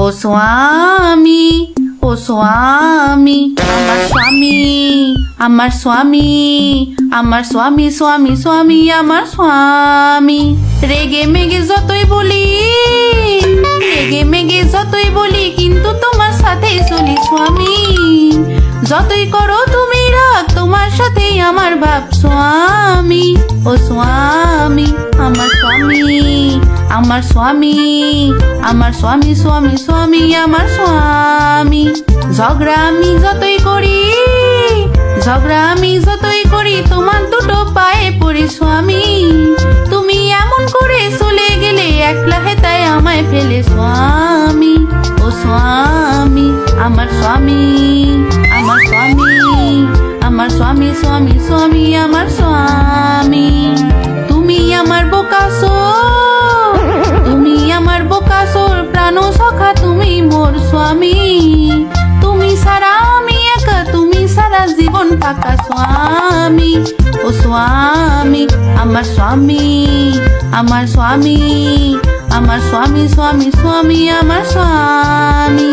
ও স্বামী, ও স্বামী, আমার স্বামী, আমার স্বামী, আমার স্বামী, স্বামী, স্বামী, আমার স্বামী। রেগে মেগে যতই বলি, রেগে মেগে যতই বলি, কিন্তু তোমার সাথেই চলি স্বামী। যতই করো তুমি রাগ, তোমার সাথেই আমার ভাব স্বামী। ও স্বামী, আমার স্বামী, আমার স্বামী, আমার স্বামী, স্বামী, স্বামী, আমার স্বামী। ঝগড়া আমি যতই করি, ঝগড়া আমি যতই করি, তোমার দুটো পায়ে পড়ি স্বামী। তুমি এমন করে চলে গেলে, একলা হেতায় আমায় ফেলে স্বামী। ও স্বামী, আমার স্বামী, আমার স্বামী, আমার স্বামী, স্বামী, স্বামী, আমার স্বামী। তুমি আমার বোকাসো, তুমি আমার বোকাসোর প্রাণ সখা, তুমি মোর স্বামী। তুমি সারা আমি একা, তুমি সারা জীবন ফাঁকা স্বামী। ও স্বামী, আমার স্বামী, আমার স্বামী, আমার স্বামী, স্বামী, স্বামী, আমার স্বামী।